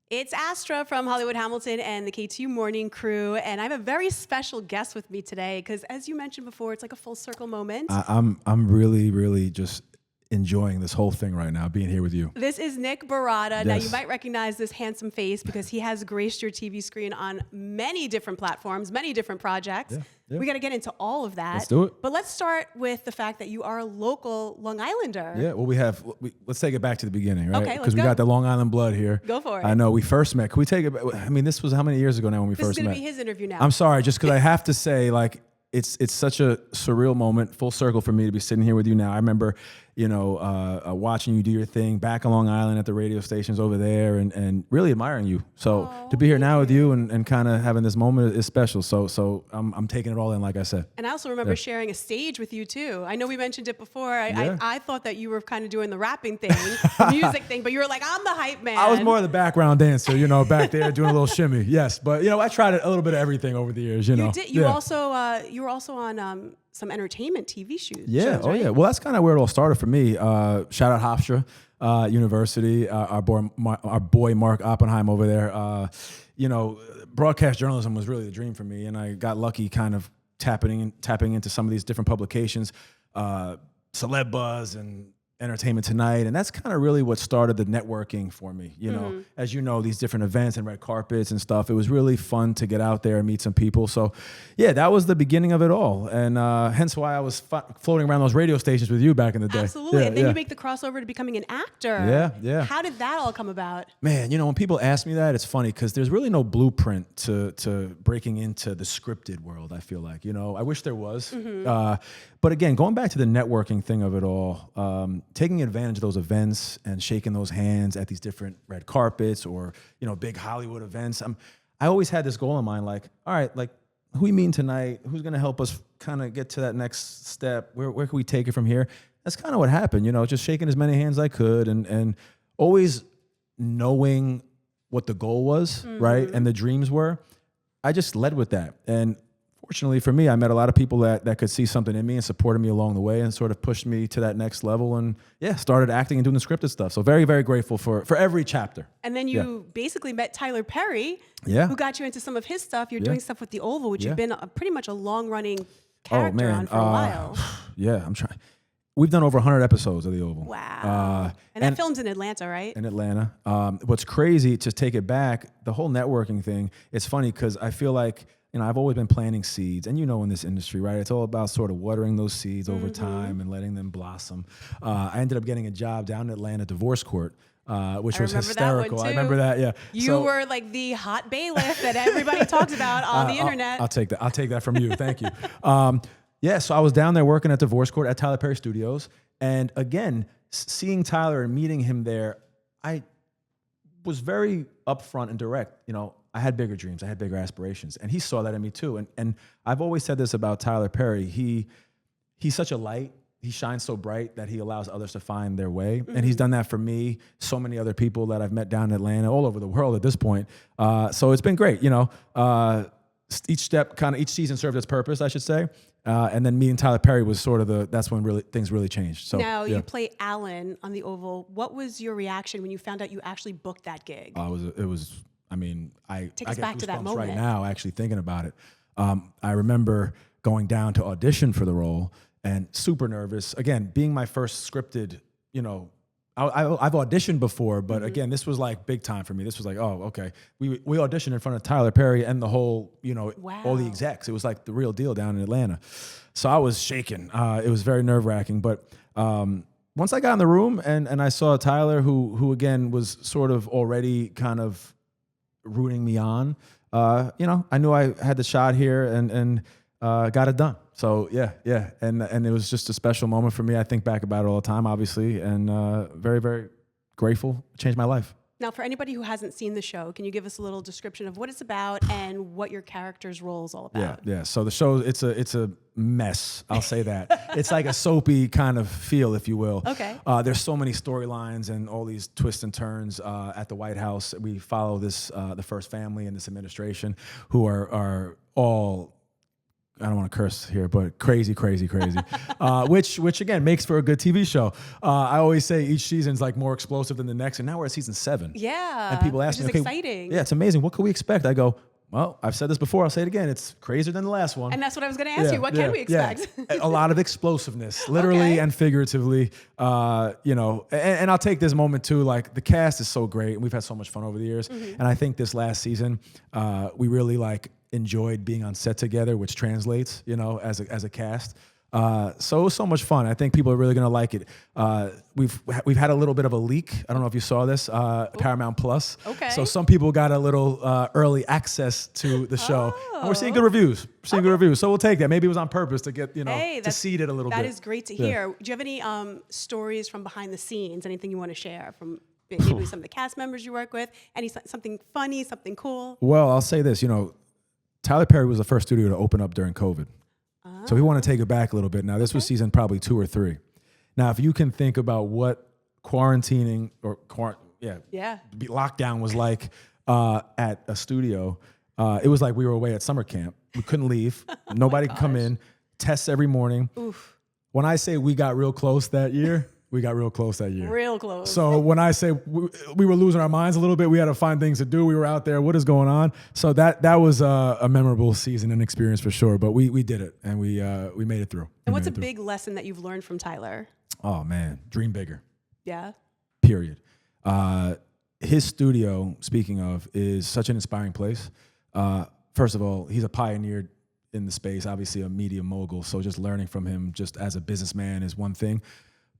It's Astra from Hollywood Hamilton and the KTU Morning Crew, and I have a very special guest with me today because, as you mentioned before, it's like a full circle moment. I'm really just enjoying this whole thing right now, being here with you. This is Nick Barrotta. Yes. Now, you might recognize this handsome face because he has graced your TV screen on many different platforms, many different projects. Yeah. We got to get into all of that. Let's do it. But let's start with the fact that you are a local Long Islander. Yeah, well, let's take it back to the beginning, right? Okay, let's Because we go. got the Long Island blood here. Go for it. I know we first met. Can we take it back? I mean, this was how many years ago now when we This is first going to met? be his interview now. I'm sorry, just because I have to say, like, it's such a surreal moment, full circle for me to be sitting here with you now. I remember, watching you do your thing back on Long Island at the radio stations over there and really admiring you. So to be here now with you and kind of having this moment is special. So I'm taking it all in, like I said. And I also remember sharing a stage with you too. I know we mentioned it before. I thought that you were kind of doing the rapping thing, the music thing, but you were like, I'm the hype man. I was more of the background dancer, back there doing a little shimmy. Yes, but I tried a little bit of everything over the years. You did. You were also on some entertainment TV shows. Yeah. Right? Yeah. Well, that's kind of where it all started for me. Shout out Hofstra University. Our boy Mark Oppenheim over there. Broadcast journalism was really the dream for me, and I got lucky, kind of tapping into some of these different publications, Celeb Buzz and Entertainment Tonight, and that's kind of really what started the networking for me. As you know, these different events and red carpets and stuff. It was really fun to get out there and meet some people. So, yeah, that was the beginning of it all, and hence why I was floating around those radio stations with you back in the day. Absolutely, Yeah, and then yeah. you make the crossover to becoming an actor. Yeah. How did that all come about? Man, when people ask me that, it's funny because there's really no blueprint to breaking into the scripted world, I feel like. I wish there was. But again, going back to the networking thing of it all, taking advantage of those events and shaking those hands at these different red carpets or, big Hollywood events. I always had this goal in mind, like, all right, like, who we meeting tonight? Who's going to help us kind of get to that next step? Where can we take it from here? That's kind of what happened, just shaking as many hands as I could and always knowing what the goal was, right? And the dreams were. I just led with that. And fortunately for me, I met a lot of people that could see something in me and supported me along the way and sort of pushed me to that next level and started acting and doing the scripted stuff. So very, very grateful for every chapter. And then you basically met Tyler Perry, Yeah. who got you into some of his stuff. You're doing stuff with The Oval, which Yeah. you've been pretty much a long-running character on for a while. Yeah, I'm trying. We've done over 100 episodes of The Oval. Wow. And that film's in Atlanta, right? In Atlanta. What's crazy, to take it back, the whole networking thing, it's funny because I feel like, I've always been planting seeds. And in this industry, right, it's all about sort of watering those seeds over time and letting them blossom. I ended up getting a job down in Atlanta divorce court, which was hysterical. I remember that, yeah. You were like the hot bailiff that everybody talks about on the internet. I'll take that. I'll take that from you. Thank you. So I was down there working at Divorce Court at Tyler Perry Studios. And again, seeing Tyler and meeting him there, I was very upfront and direct. I had bigger dreams. I had bigger aspirations. And he saw that in me too. And I've always said this about Tyler Perry. He's such a light. He shines so bright that he allows others to find their way. And he's done that for me, so many other people that I've met down in Atlanta, all over the world at this point. So it's been great. Each season served its purpose, I should say. And then meeting Tyler Perry was sort of that's when things really changed. So now you play Alan on The Oval. What was your reaction when you found out you actually booked that gig? I Take us get back to that goosebumps moment. right now actually thinking about it. I remember going down to audition for the role and super nervous. Again, being my first scripted, I've auditioned before, but again, this was like big time for me. This was like, oh, okay. We auditioned in front of Tyler Perry and the whole, all the execs. It was like the real deal down in Atlanta. So I was shaking. It was very nerve wracking. But once I got in the room and I saw Tyler, who again was sort of already kind of rooting me on, I knew I had the shot here and got it done. So yeah. And it was just a special moment for me. I think back about it all the time, obviously, and very, very grateful. It changed my life. Now, for anybody who hasn't seen the show, can you give us a little description of what it's about and what your character's role is all about? Yeah. So the show, it's a mess. I'll say that. It's like a soapy kind of feel, if you will. Okay. There's so many storylines and all these twists and turns at the White House. We follow the first family in this administration who are all I don't want to curse here, but crazy, which again makes for a good TV show. I always say each season's like more explosive than the next, and now we're at season 7. Yeah. And people ask which me, is okay, exciting. yeah, it's amazing. What can we expect? I go, well, I've said this before. I'll say it again. It's crazier than the last one. And that's what I was going to ask you. What can we expect? A lot of explosiveness, literally and figuratively. And I'll take this moment too. Like the cast is so great, and we've had so much fun over the years. And I think this last season, we really enjoyed being on set together, which translates, as a cast. So it was so much fun. I think people are really gonna like it. We've had a little bit of a leak. I don't know if you saw this, Paramount Plus. Okay. So some people got a little early access to the show, and we're seeing good reviews. Good reviews. So we'll take that. Maybe it was on purpose to get to seed it a little bit. That is great to hear. Do you have any stories from behind the scenes? Anything you want to share from maybe some of the cast members you work with? Something funny, something cool? Well, I'll say this. Tyler Perry was the first studio to open up during COVID. So we want to take it back a little bit. Now, this was season probably 2 or 3. Now, if you can think about what quarantining or lockdown was like at a studio, it was like we were away at summer camp. We couldn't leave. Nobody could come in. Tests every morning. Oof. When I say we got real close that year, we got real close that year. Real close. So when I say we were losing our minds a little bit, we had to find things to do. We were out there. What is going on? So that was a memorable season and experience for sure. But we did it, and we made it through. And what's a big lesson that you've learned from Tyler? Oh man, dream bigger. Yeah. Period. His studio, speaking of, is such an inspiring place. First of all, he's a pioneer in the space. Obviously, a media mogul. So just learning from him, just as a businessman, is one thing.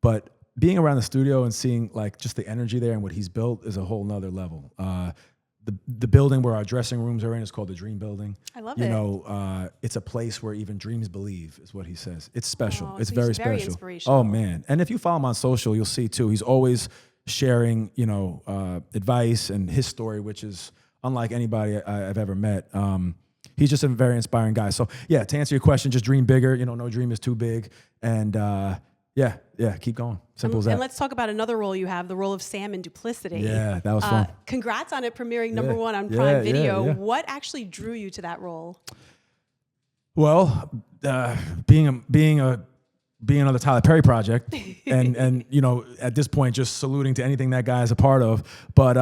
But being around the studio and seeing just the energy there and what he's built is a whole nother level. The building where our dressing rooms are in is called the Dream Building. I love it. It's a place where even dreams believe, is what he says. It's special. It's so very he's special. very inspirational. Oh man! And if you follow him on social, you'll see too. He's always sharing, advice and his story, which is unlike anybody I've ever met. He's just a very inspiring guy. So yeah, to answer your question, just dream bigger. No dream is too big, and keep going. Simple as that. And let's talk about another role you have, the role of Sam in Duplicity. Yeah, that was fun. Congrats on it premiering number 1 on Prime Video. Yeah. What actually drew you to that role? Well, being another Tyler Perry project, and at this point just saluting to anything that guy is a part of. But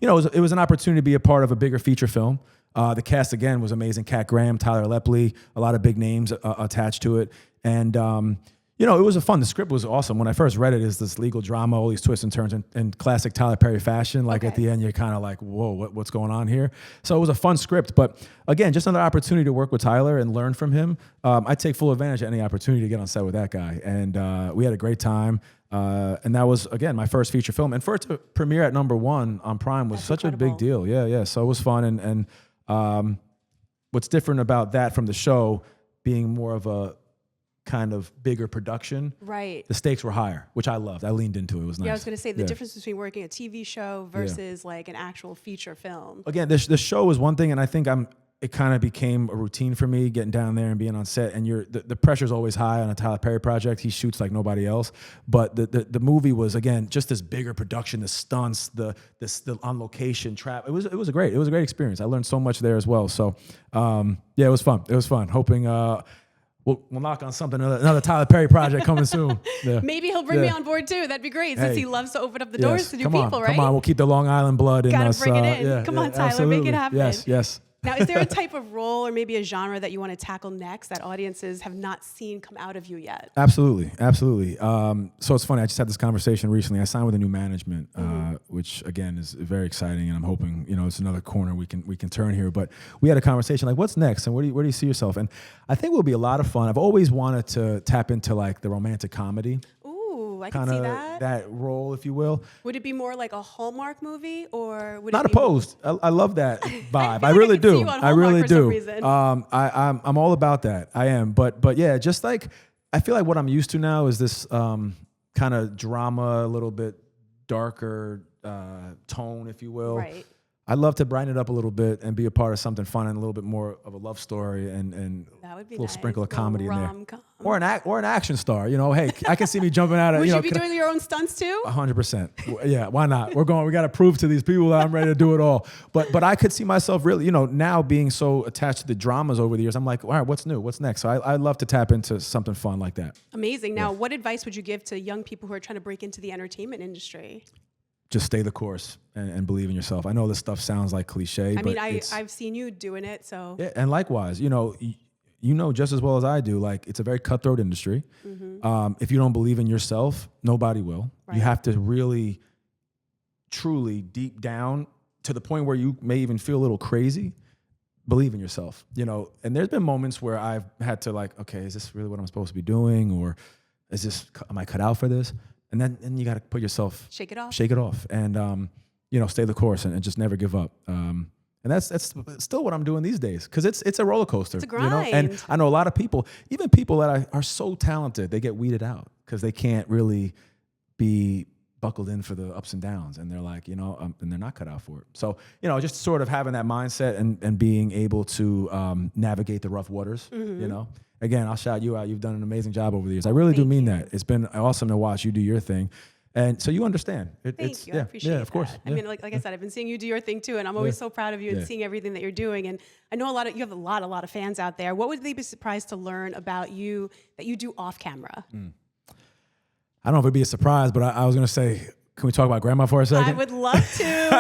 it was an opportunity to be a part of a bigger feature film. The cast again was amazing. Kat Graham, Tyler Lepley, a lot of big names attached to it, and it was fun. The script was awesome. When I first read it, it's this legal drama, all these twists and turns in classic Tyler Perry fashion. At the end, you're kind of like, whoa, what's going on here? So it was a fun script. But again, just another opportunity to work with Tyler and learn from him. I take full advantage of any opportunity to get on set with that guy. And we had a great time. And that was, again, my first feature film. And for it to premiere at number 1 on Prime was such incredible. A big deal. Yeah. So it was fun. And what's different about that from the show being more of a kind of bigger production, right? The stakes were higher, which I loved. I leaned into it. It was nice. Yeah, I was going to say the difference between working a TV show versus an actual feature film. Again, the show was one thing, and I think it kind of became a routine for me getting down there and being on set. And the pressure's always high on a Tyler Perry project. He shoots like nobody else. But the movie was, again, just this bigger production, the stunts, the on location trap. It was a great experience. I learned so much there as well. So it was fun. It was fun. Hoping we'll knock on something, another Tyler Perry project coming soon. Yeah. Maybe he'll bring me on board too. That'd be great, since he loves to open up the doors to new people, right? Come on, we'll keep the Long Island blood in us. Gotta bring it in. Come on, Tyler, make it happen. Yes. Now, is there a type of role or maybe a genre that you want to tackle next that audiences have not seen come out of you yet? Absolutely. So it's funny. I just had this conversation recently. I signed with a new management, which again is very exciting, and I'm hoping it's another corner we can turn here. But we had a conversation like, what's next, and where do you see yourself? And I think it will be a lot of fun. I've always wanted to tap into the romantic comedy. I can see that role, if you will. Would it be more like a Hallmark movie, or would not it be opposed? I love that vibe. I really do. I really do. I'm all about that. I am. But yeah, just I feel like what I'm used to now is this kind of drama, a little bit darker tone, if you will. Right. I'd love to brighten it up a little bit and be a part of something fun and a little bit more of a love story and That would be a little nice. sprinkle of Little comedy in there. rom-com. Or an action star. You know, hey, I can see me jumping out of. Would you know, be doing your own stunts too? 100%. Yeah, why not? We got to prove to these people that I'm ready to do it all. But I could see myself really, you know, now being so attached to the dramas over the years. I'm like, all right, what's new? What's next? So I'd love to tap into something fun like that. Amazing. Now, what advice would you give to young people who are trying to break into the entertainment industry? Just stay the course and believe in yourself. I know this stuff sounds like cliche, I but mean, I've seen you doing it, so. yeah, and likewise, you know, you know just as well as I do, like it's a very cutthroat industry. If you don't believe in yourself, nobody will. Right. You have to really, truly deep down to the point where you may even feel a little crazy, believe in yourself, you know. And there's been moments where I've had to like, okay, is this really what I'm supposed to be doing? Or am I cut out for this? And then you got to put yourself, shake it off and, you know, stay the course and just never give up. And that's still what I'm doing these days. Cause it's a roller coaster, it's a grind. You know? And I know a lot of people, even people that are so talented, they get weeded out cause they can't really be buckled in for the ups and downs. And they're like, you know, and they're not cut out for it. So, you know, just sort of having that mindset and being able to, navigate the rough waters, you know. Again, I'll shout you out. You've done an amazing job over the years. I really do mean that. It's been awesome to watch you do your thing. And so you understand. Thank you. I appreciate of course. that. I mean, like I said, I've been seeing you do your thing too, and I'm always so proud of you and seeing everything that you're doing. And I know you have a lot of fans out there. What would they be surprised to learn about you that you do off camera? I don't know if it'd be a surprise, but I was going to say, can we talk about grandma for a second? I would love to.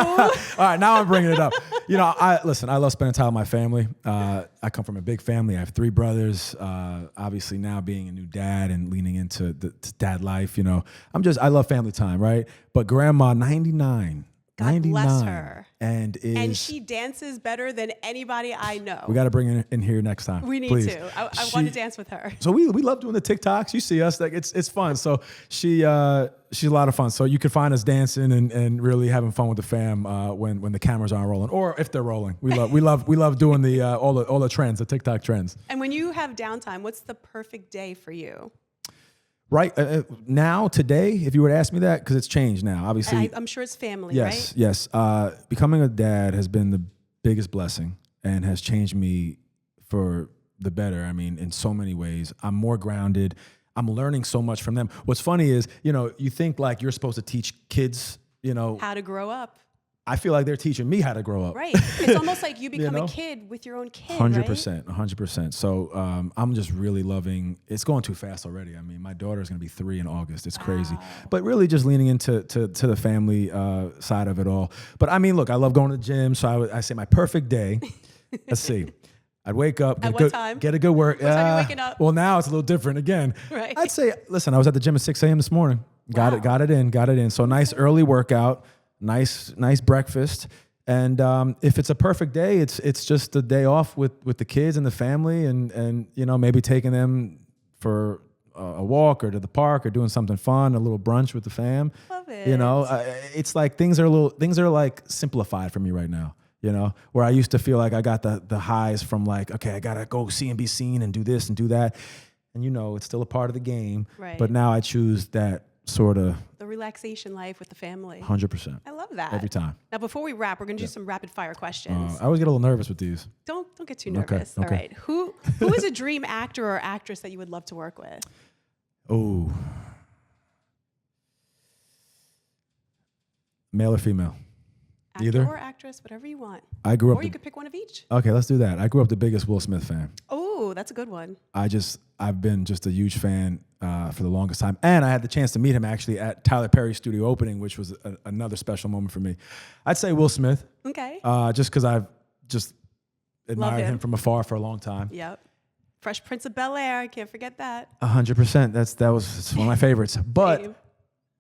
All right, now I'm bringing it up. You know, I love spending time with my family. I come from a big family. I have 3 brothers. Obviously now being a new dad and leaning into the dad life, you know, I love family time, right? But grandma, 99. God 99, bless her. And she dances better than anybody I know. We got to bring her in here next time. We need please. to. I want to dance with her. So we love doing the TikToks. You see us, like it's fun. So she's a lot of fun. So you can find us dancing and really having fun with the fam when the cameras aren't rolling, or if they're rolling. We love doing the all the trends, the TikTok trends. And when you have downtime, what's the perfect day for you? Right now, today, if you were to ask me that, because it's changed now, obviously. I'm sure it's family, yes, right? Yes. Becoming a dad has been the biggest blessing and has changed me for the better. I mean, in so many ways. I'm more grounded. I'm learning so much from them. What's funny is, you know, you think like you're supposed to teach kids, you know. How to grow up. I feel like they're teaching me how to grow up. Right. It's almost like you become a kid with your own kid, 100%, 100%. So I'm just really loving, it's going too fast already. I mean, my daughter's going to be 3 in August. It's crazy. But really just leaning into the family side of it all. But I mean, look, I love going to the gym. So I say my perfect day, let's see. I'd wake up, At what time? Get a good work. What time are you waking up? Well, now it's a little different again. Right. I'd say, listen, I was at the gym at 6 a.m. this morning. Got it in. So nice early workout, nice breakfast. And if it's a perfect day, it's just a day off with the kids and the family and you know, maybe taking them for a walk or to the park or doing something fun, a little brunch with the fam. Love it. You know, it's like things are like simplified for me right now. You know, where I used to feel like I got the highs from like, okay, I gotta go see and be seen and do this and do that. And you know, it's still a part of the game. Right. But now I choose that sort of the relaxation life with the family. 100%. I love that. Every time. Now, before we wrap, we're gonna do some rapid fire questions. I always get a little nervous with these. Don't get too nervous. Okay. All right. Who is a dream actor or actress that you would love to work with? Oh. Male or female? Actor Either or actress, whatever you want. I grew up. Or you could pick one of each. Okay, let's do that. I grew up the biggest Will Smith fan. Oh, that's a good one. I've been just a huge fan for the longest time, and I had the chance to meet him actually at Tyler Perry's studio opening, which was another special moment for me. I'd say Will Smith. Okay. Just because I've just admired him from afar for a long time. Yep. Fresh Prince of Bel-Air. I can't forget that. 100%. It's one of my favorites. But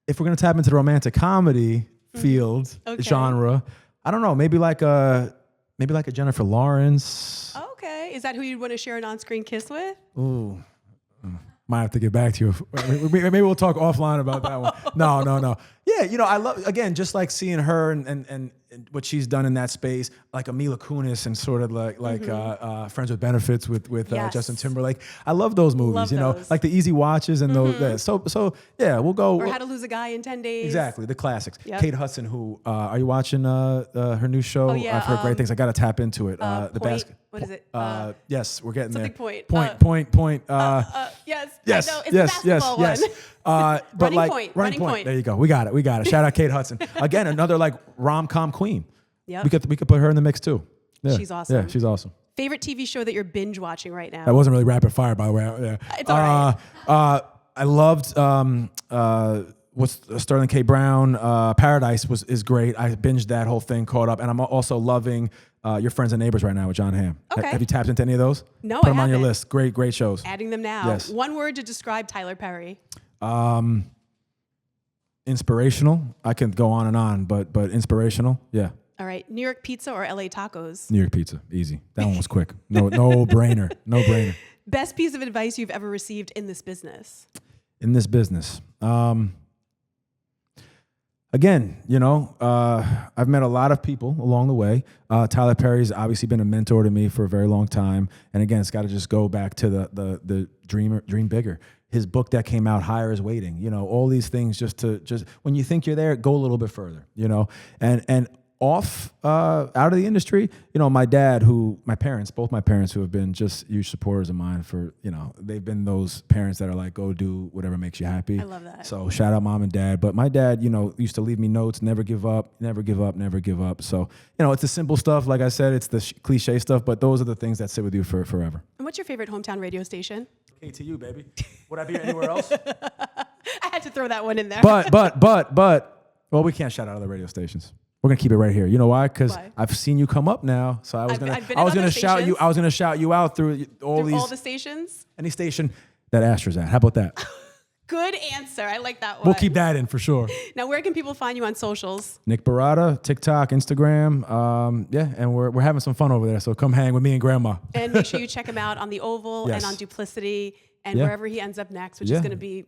if we're gonna tap into the romantic comedy field genre, I don't know. Maybe like a Jennifer Lawrence. Okay. Is that who you'd want to share an on-screen kiss with? Ooh. Might have to get back to you. Maybe we'll talk offline about that one. No. Yeah, you know, I love, again, just like seeing her and what she's done in that space, like Mila Kunis and sort of like Friends with Benefits with Yes. Justin Timberlake. I love those movies, Love you know, those. like the Easy Watches and those. Yeah, so yeah, we'll go. Or How to Lose a Guy in 10 Days. Exactly, the classics. Yep. Kate Hudson, who are you watching her new show? Oh, yeah, I've heard great things. I got to tap into it. The Point, basket. what is it? Yes, we're getting there. something point. Point. Yes. Yes, I know. It's yes, the yes, basketball yes. one. But Running Point. There you go. We got it. Shout out Kate Hudson. Again, another like rom-com queen. Yep. We could put her in the mix too. Yeah. She's awesome. Yeah, she's awesome. Favorite TV show that you're binge watching right now? That wasn't really rapid fire, by the way. Yeah. It's all right. I loved what's Sterling K. Brown. Paradise is great. I binged that whole thing, caught up, and I'm also loving Your Friends and Neighbors right now with John Hamm. Okay. Have you tapped into any of those? No, Put I them on your haven't. list. Great shows. Adding them now. Yes. One word to describe Tyler Perry. Inspirational. I can go on and on, but inspirational. Yeah. All right. New York pizza or LA tacos? New York pizza, easy. That one was quick. No brainer. No brainer. Best piece of advice you've ever received in this business? In this business, again, you know, I've met a lot of people along the way. Tyler Perry's obviously been a mentor to me for a very long time, and again, it's got to just go back to the dream bigger. His book that came out, Higher is Waiting. You know, all these things just when you think you're there, go a little bit further. You know, and off out of the industry, you know, my parents, both my parents, who have been just huge supporters of mine for, you know, they've been those parents that are like, go do whatever makes you happy. I love that. So shout out mom and dad. But my dad, you know, used to leave me notes, never give up, never give up, never give up. So, you know, it's the simple stuff. Like I said, it's the cliche stuff, but those are the things that sit with you for forever. And what's your favorite hometown radio station? KTU, baby. Would I be anywhere else? I had to throw that one in there. But, well, we can't shout out other radio stations. We're gonna keep it right here. You know why? Because I've seen you come up now, so I was gonna shout you. I was gonna shout you out through all the stations. Any station that Astra's at. How about that? Good answer. I like that one. We'll keep that in for sure. Now, where can people find you on socials? Nick Barrotta, TikTok, Instagram. Yeah, and we're having some fun over there. So come hang with me and Grandma. And make sure you check him out on The Oval and on Duplicity and wherever he ends up next, which is going to be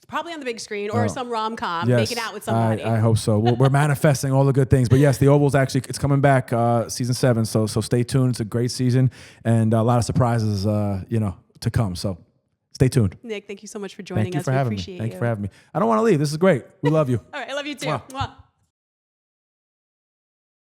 probably on the big screen or some rom-com, making out with somebody. I hope so. We're manifesting all the good things. But yes, The Oval's it's coming back season 7. So stay tuned. It's a great season and a lot of surprises, to come. So stay tuned. Nick, thank you so much for joining us. Thank you for having me. Thank you for having me. I don't want to leave. This is great. We love you. All right. I love you too. Mwah. Mwah.